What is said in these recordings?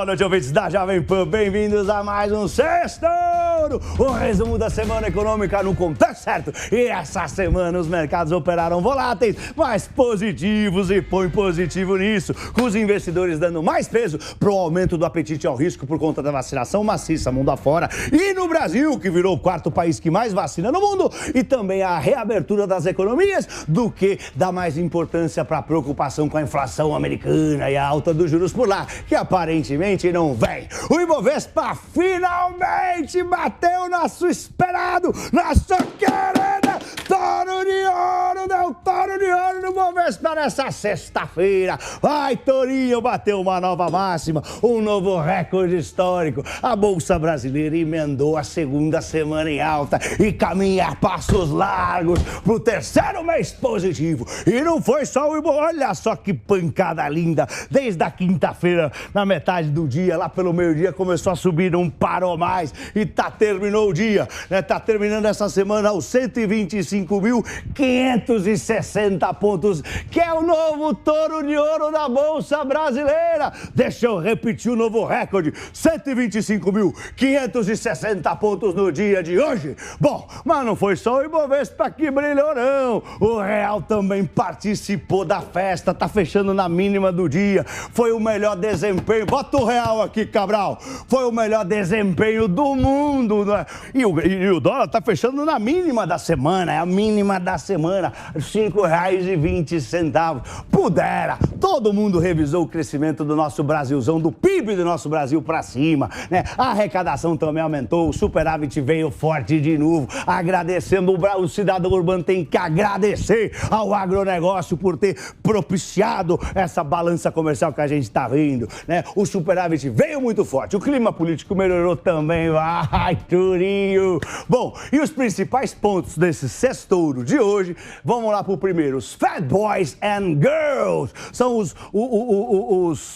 noite, ouvintes da Jovem Pan. Bem-vindos a mais um Sextouro, o resumo da semana econômica no contexto certo. E essa semana os mercados operaram voláteis, mas positivos, e põe positivo nisso, com os investidores dando mais peso para o aumento do apetite ao risco por conta da vacinação maciça mundo afora. E no Brasil, que virou o quarto país que mais vacina no mundo, e também a reabertura das economias, do que dá mais importância para a preocupação com a inflação americana e a alta dos juros por lá, que aparentemente não vem. O Ibovespa finalmente bateu nosso esperado, nossa querida touro de ouro, deu touro de ouro no Ibovespa nessa sexta-feira. Vai, tourinho, bateu uma nova máxima, um novo recorde histórico. A Bolsa Brasileira emendou a segunda semana em alta e caminha a passos largos pro terceiro mês positivo. E não foi só o Ibovespa, olha só que pancada linda. Desde a quinta-feira, na metade do dia, lá pelo meio-dia, começou a subir, não parou mais e terminou o dia, né? Tá terminando essa semana aos 125.560 pontos, que é o novo touro de ouro da Bolsa Brasileira. Deixa eu repetir o novo recorde, 125.560 pontos no dia de hoje. Bom, mas não foi só o Ibovespa que brilhou, não. O real também participou da festa, tá fechando na mínima do dia. Foi o melhor desempenho, bota o real aqui, Cabral, foi o melhor desempenho do mundo, né? E o dólar tá fechando na mínima da semana, é a mínima da semana, R$ 5,20. Pudera, todo mundo revisou o crescimento do nosso Brasilzão, do PIB do nosso Brasil para cima, né? A arrecadação também aumentou, o superávit veio forte de novo, agradecendo o cidadão urbano tem que agradecer ao agronegócio por ter propiciado essa balança comercial que a gente está vendo, né? O superávit veio muito forte, o clima político melhorou também, vai, Turinho! Bom, e os principais pontos desse sextouro de hoje, vamos lá pro primeiro, os Fed Boys and Girls, são os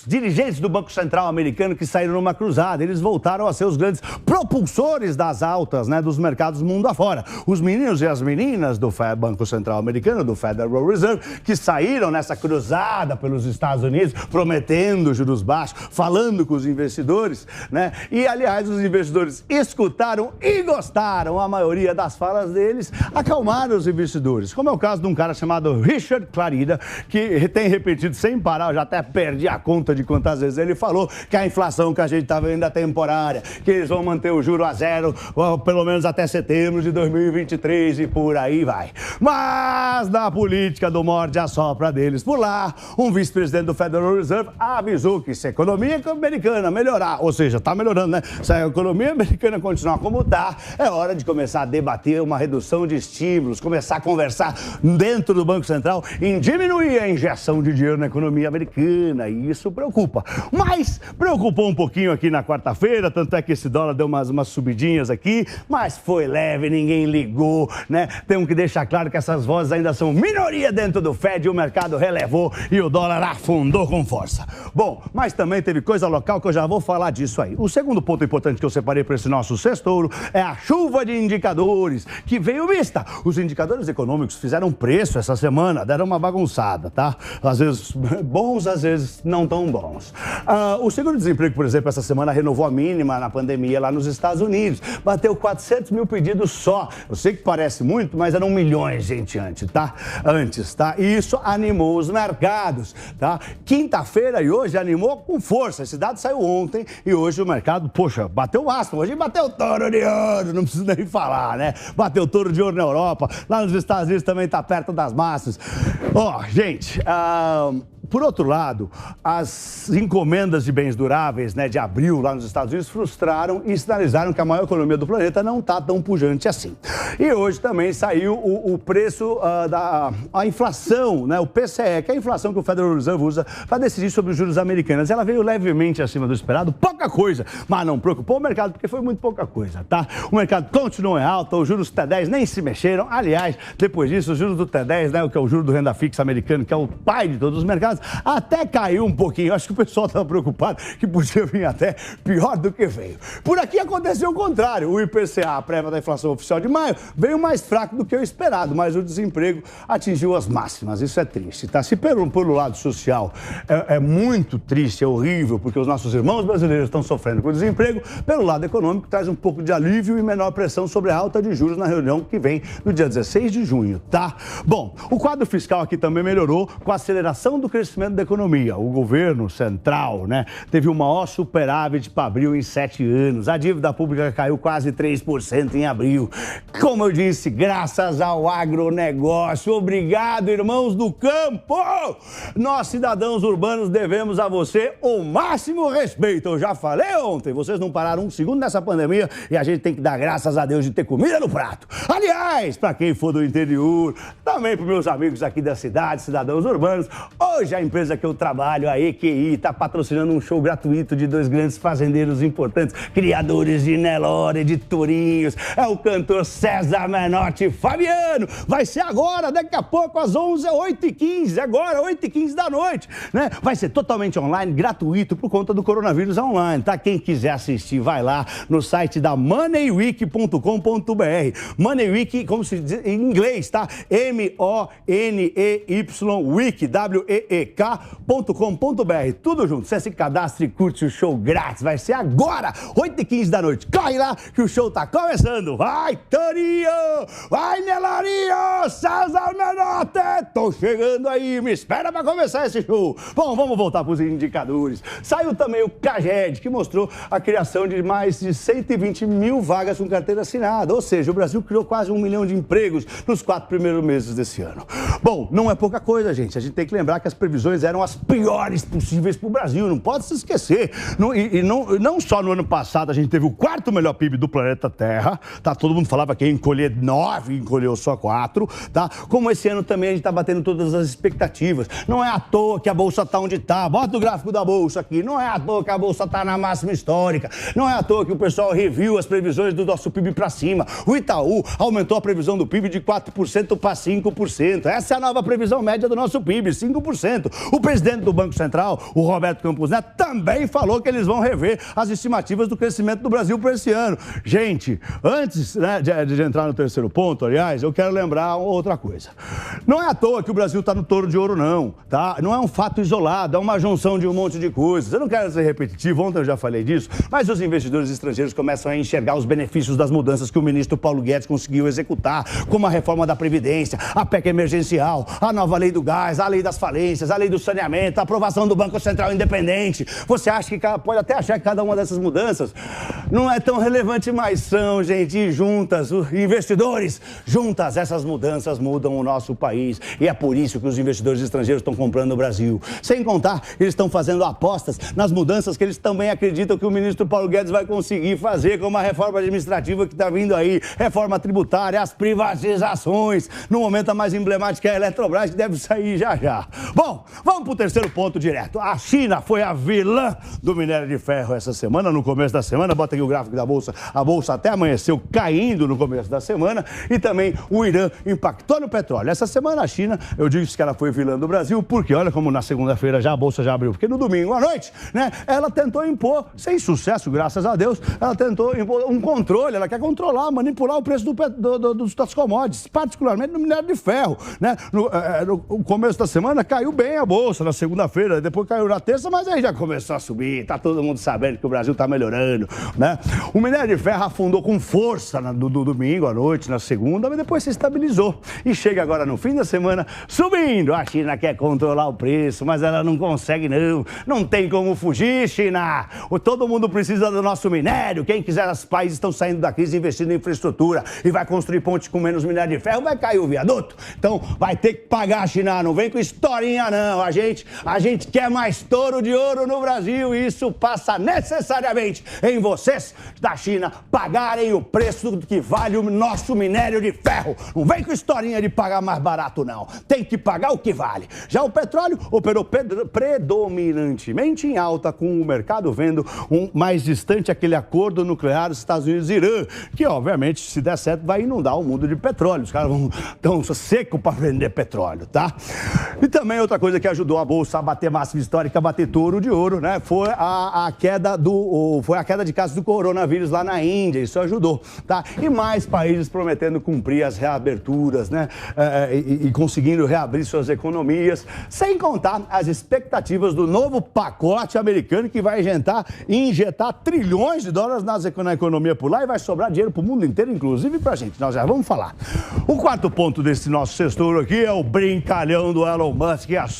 dirigentes do Banco Central americano que saíram numa cruzada, eles voltaram a ser os grandes propulsores das altas, né, dos mercados mundo afora. Os meninos e as meninas do Banco Central americano, do Federal Reserve, que saíram nessa cruzada pelos Estados Unidos, prometendo juros baixos, falando com os investidores, né? E, aliás, os investidores escutaram e gostaram. A maioria das falas deles acalmaram os investidores, como é o caso de um cara chamado Richard Clarida, que tem repetido sem parar, eu já até perdi a conta de quantas vezes ele falou que a inflação que a gente está vendo é temporária, que eles vão manter o juro a zero, pelo menos até setembro de 2023 e por aí vai. Mas na política do morde-a-sopra deles por lá, um vice-presidente do Federal Reserve avisou que se a economia americana melhorar, ou seja, está melhorando, né? Se a economia americana continuar como está, é hora de começar a debater uma redução de estímulos, começar a conversar dentro do Banco Central em diminuir a injeção de dinheiro na economia americana, e isso preocupa. Mas preocupou um pouquinho aqui na quarta-feira, tanto é que esse dólar deu umas subidinhas aqui, mas foi leve, ninguém ligou, né? Temos que deixar claro que essas vozes ainda são minoria dentro do Fed, o mercado relevou e o dólar afundou com força. Bom, mas também teve coisa local que eu já vou falar disso aí. O segundo ponto importante que eu separei para esse nosso sextouro é a chuva de indicadores, que veio mista. Os indicadores econômicos fizeram preço essa semana, deram uma bagunçada, tá? Às vezes bons, às vezes não tão bons. O seguro-desemprego, por exemplo, essa semana renovou a mínima na pandemia lá nos Estados Unidos. Bateu 400 mil pedidos só. Eu sei que parece muito, mas eram milhões, gente, antes, tá? E isso animou os mercados, tá? Quinta-feira e hoje animou com força. Esse dado saiu ontem e hoje o mercado, poxa, bateu o máximo. Hoje bateu touro de ouro, não preciso nem falar, né? Bateu touro de ouro na Europa, lá nos Estados Unidos também tá perto das massas. Gente, por outro lado, as encomendas de bens duráveis, né, de abril lá nos Estados Unidos frustraram e sinalizaram que a maior economia do planeta não está tão pujante assim. E hoje também saiu o preço a inflação, né, o PCE, que é a inflação que o Federal Reserve usa para decidir sobre os juros americanos. Ela veio levemente acima do esperado, pouca coisa, mas não preocupou o mercado porque foi muito pouca coisa, tá? O mercado continuou em alta, os juros T10 nem se mexeram. Aliás, depois disso, os juros do T10, né, que é o juro do renda fixa americano, que é o pai de todos os mercados, toneladas, até caiu um pouquinho. Acho que o pessoal estava preocupado que podia vir até pior do que veio. Por aqui aconteceu o contrário. O IPCA, a prévia da inflação oficial de maio, veio mais fraco do que o esperado, mas o desemprego atingiu as máximas. Isso é triste, tá? Se pelo lado social é muito triste, é horrível, porque os nossos irmãos brasileiros estão sofrendo com o desemprego, pelo lado econômico traz um pouco de alívio e menor pressão sobre a alta de juros na reunião que vem no dia 16 de junho, tá? Bom, o quadro fiscal aqui também melhorou com a aceleração do crescimento da economia. O governo central, né, teve o maior superávit para abril em 7 anos. A dívida pública caiu quase 3% em abril. Como eu disse, graças ao agronegócio. Obrigado, irmãos do campo! Nós, cidadãos urbanos, devemos a você o máximo respeito. Eu já falei ontem, vocês não pararam um segundo nessa pandemia e a gente tem que dar graças a Deus de ter comida no prato. Aliás, para quem for do interior, também para meus amigos aqui da cidade, cidadãos urbanos, hoje a empresa que eu trabalho, a EQI, está patrocinando um show gratuito de 2 grandes fazendeiros importantes, criadores de Nelore, de tourinhos. É o cantor César Menotti e Fabiano. Vai ser agora, daqui a pouco, às 8h15, agora, 8h15 da noite, né? Vai ser totalmente online, gratuito, por conta do coronavírus online, tá? Quem quiser assistir, vai lá no site da moneyweek.com.br. Moneyweek, como se diz em inglês, tá? M-O-N-E-Y, Week, W-E-E-K.com.br. Tudo junto. Você se cadastra e curte o show grátis. Vai ser agora, 8h15 da noite. Corre lá que o show tá começando. Vai, Torinho! Vai, Nelarinho! César Menotti! Tô chegando aí, me espera pra começar esse show. Bom, vamos voltar pros indicadores. Saiu também o CAGED, que mostrou a criação de mais de 120 mil vagas com carteira assinada. Ou seja, o Brasil criou quase 1 milhão de empregos nos 4 primeiros meses desse ano. Bom, não é pouca coisa, gente. A gente tem que lembrar que as previsões eram as piores possíveis pro Brasil. Não pode se esquecer. Não só no ano passado a gente teve o 4º melhor PIB do planeta Terra, tá? Todo mundo falava que ia encolher 9, encolheu só 4, tá? Como esse ano também a gente tá batendo todas as expectativas. Não é à toa que a Bolsa tá onde tá. Bota o gráfico da Bolsa aqui. Não é à toa que a Bolsa tá na máxima histórica. Não é à toa que o pessoal reviu as previsões do nosso PIB para cima. O Itaú aumentou a previsão do PIB de 4% para 5%. Essa é a nova previsão média do nosso PIB, 5%. O presidente do Banco Central, o Roberto Campos Neto, também falou que eles vão rever as estimativas do crescimento do Brasil para esse ano. Gente, antes, né, de entrar no terceiro ponto, aliás, eu quero lembrar outra coisa. Não é à toa que o Brasil está no touro de ouro, não, tá? Não é um fato isolado, é uma junção de um monte de coisas. Eu não quero ser repetitivo, ontem eu já falei disso, mas os investidores estrangeiros começam a enxergar os benefícios das mudanças que o ministro Paulo Guedes conseguiu executar, como a reforma da Previdência, a PEC emergencial, a nova lei do gás, a lei das falências, a lei do saneamento, a aprovação do Banco Central Independente. Você acha que pode até achar que cada uma dessas mudanças não é tão relevante, mas são, gente, e juntas, os investidores, juntas, essas mudanças mudam o nosso país. E é por isso que os investidores estrangeiros estão comprando no Brasil. Sem contar, eles estão fazendo apostas nas mudanças que eles também acreditam que o ministro Paulo Guedes vai conseguir fazer, como a reforma administrativa que está vindo aí, reforma tributária, as privatizações. No momento, a mais emblemática é a Eletrobras, que deve sair já já. Bom, vamos para o terceiro ponto direto. A China foi a vilã do minério de ferro essa semana, no começo da semana. Bota aqui o gráfico da Bolsa. A Bolsa até amanheceu caindo no começo da semana. E também o Irã impactou no petróleo. Essa semana a China, eu disse que ela foi vilã do Brasil, porque olha como na segunda-feira já a Bolsa já abriu. Porque no domingo à noite, né, ela tentou impor, sem sucesso, graças a Deus, ela tentou impor um controle. Ela quer controlar, manipular o preço das commodities, particularmente no minério de ferro, né? No começo da semana caiu bem a Bolsa, na segunda-feira, depois caiu na terça, mas aí já começou a subir, tá todo mundo sabendo que o Brasil tá melhorando, né? O minério de ferro afundou com força no domingo à noite, na segunda, mas depois se estabilizou. E chega agora no fim da semana subindo. A China quer controlar o preço, mas ela não consegue não. Não tem como fugir, China. Todo mundo precisa do nosso minério. Quem quiser, os países estão saindo da crise investindo em infraestrutura e vai construir pontes com menos minério de ferro, vai cair o viaduto. Então vai ter que pagar, China. Não vem com historinha, não. A gente quer mais touro de ouro no Brasil e isso passa necessariamente em vocês da China pagarem o preço que vale o nosso minério de ferro. Não vem com historinha de pagar mais barato, não. Tem que pagar o que vale. Já o petróleo operou predominantemente em alta, com o mercado vendo mais distante aquele acordo nuclear dos Estados Unidos e Irã, que obviamente, se der certo, vai inundar o mundo de petróleo. Os caras vão tão seco para vender petróleo, tá? E também outra coisa coisa que ajudou a Bolsa a bater máxima histórica, a bater touro de ouro, né? Foi a queda de casos do coronavírus lá na Índia, isso ajudou, tá? E mais países prometendo cumprir as reaberturas, né? E conseguindo reabrir suas economias, sem contar as expectativas do novo pacote americano que vai injetar trilhões de dólares na economia por lá e vai sobrar dinheiro para o mundo inteiro, inclusive para a gente. Nós já vamos falar. O quarto ponto desse nosso sextouro aqui é o brincalhão do Elon Musk e as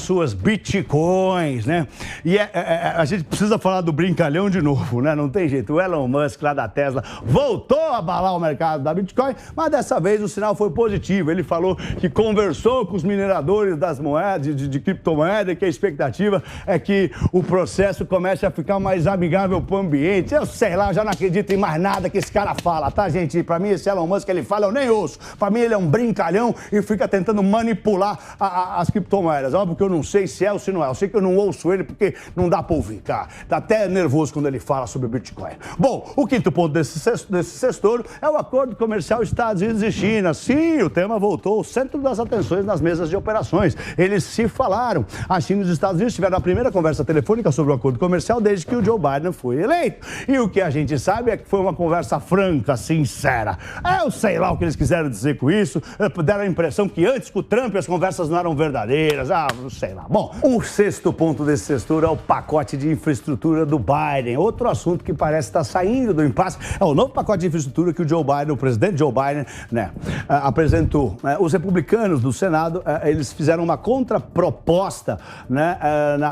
suas bitcoins, né? E a gente precisa falar do brincalhão de novo, né? Não tem jeito. O Elon Musk lá da Tesla voltou a abalar o mercado da Bitcoin, mas dessa vez o sinal foi positivo. Ele falou que conversou com os mineradores das moedas, de criptomoeda, e que a expectativa é que o processo comece a ficar mais amigável para o ambiente. Eu sei lá, eu já não acredito em mais nada que esse cara fala, tá, gente? Para mim, esse Elon Musk, ele fala, eu nem ouço. Para mim, ele é um brincalhão e fica tentando manipular as criptomoedas. Óbvio que eu não sei se é ou se não é. Eu sei que eu não ouço ele porque não dá para ouvir, cara. Tá até nervoso quando ele fala sobre o Bitcoin. Bom, o quinto ponto desse sextouro é o acordo comercial Estados Unidos e China. Sim, o tema voltou ao centro das atenções nas mesas de operações. Eles se falaram. A China e os Estados Unidos tiveram a primeira conversa telefônica sobre o acordo comercial desde que o Joe Biden foi eleito. E o que a gente sabe é que foi uma conversa franca, sincera. Eu sei lá o que eles quiseram dizer com isso. Deram a impressão que antes com o Trump as conversas não eram verdadeiras. Não sei lá. Bom, o sexto ponto desse sextouro é o pacote de infraestrutura do Biden. Outro assunto que parece estar saindo do impasse é o novo pacote de infraestrutura que o presidente Joe Biden, né, apresentou. Os republicanos do Senado, eles fizeram uma contraproposta, né,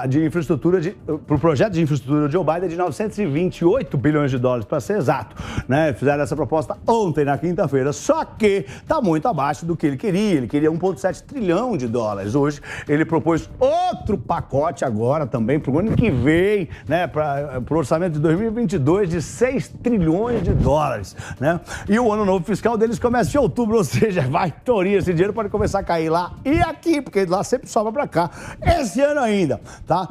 de infraestrutura, para o projeto de infraestrutura do Joe Biden de 928 bilhões de dólares, para ser exato. Né? Fizeram essa proposta ontem, na quinta-feira, só que está muito abaixo do que ele queria. Ele queria 1,7 trilhão de dólares. Hoje, ele propôs outro pacote agora também, para o ano que vem, né, para o orçamento de 2022, de 6 trilhões de dólares. Né? E o ano novo fiscal deles começa em outubro, ou seja, vai torir, esse dinheiro pode começar a cair lá e aqui, porque lá sempre sobra para cá. Esse ano ainda, tá?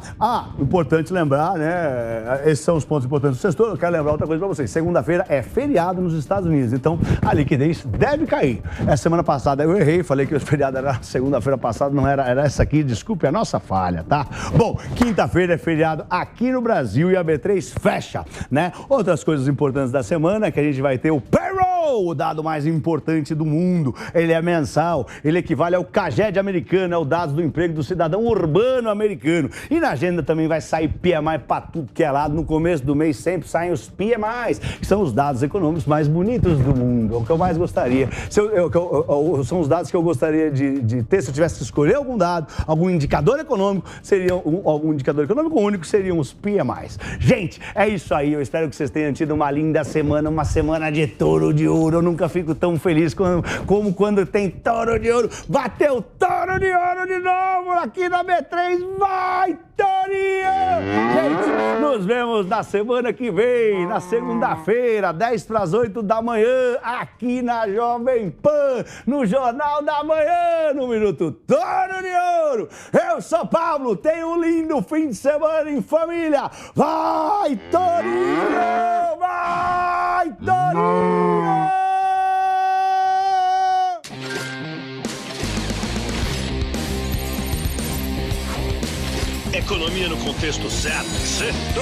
Importante lembrar, né? Esses são os pontos importantes do sexto. Eu quero lembrar outra coisa para vocês. Segunda-feira é feriado nos Estados Unidos, então a liquidez deve cair. Essa semana passada eu errei, falei que o feriado era segunda-feira passada, não era essa aqui, desculpe a nossa falha, tá? Bom, quinta-feira é feriado aqui no Brasil e a B3 fecha, né? Outras coisas importantes da semana é que a gente vai ter o payroll, o dado mais importante do mundo. Ele é mensal, ele equivale ao CAGED americano, é o dado do emprego do cidadão urbano americano. E na agenda também vai sair PMI para tudo que é lado. No começo do mês sempre saem os PMIs, que são os dados econômicos mais bonitos do mundo. É o que eu mais gostaria. São os dados que eu gostaria de ter se eu tivesse que escolher algum dado, algum indicador econômico, algum indicador econômico único, seriam os PMIs. Gente, é isso aí. Eu espero que vocês tenham tido uma linda semana, uma semana de touro de ouro. Eu nunca fico tão feliz como quando tem touro de ouro. Bateu touro de ouro de novo aqui na B3. Vai, Torinho! Gente, nos vemos na semana que vem, na segunda-feira, 7:50 da manhã, aqui na Jovem Pan, no Jornal da Manhã, no Minuto Touro de Ouro. Eu sou Pablo, tenha um lindo fim de semana em família. Vai, Torinho! Vai, Torinho! Economia no contexto certo. Certo!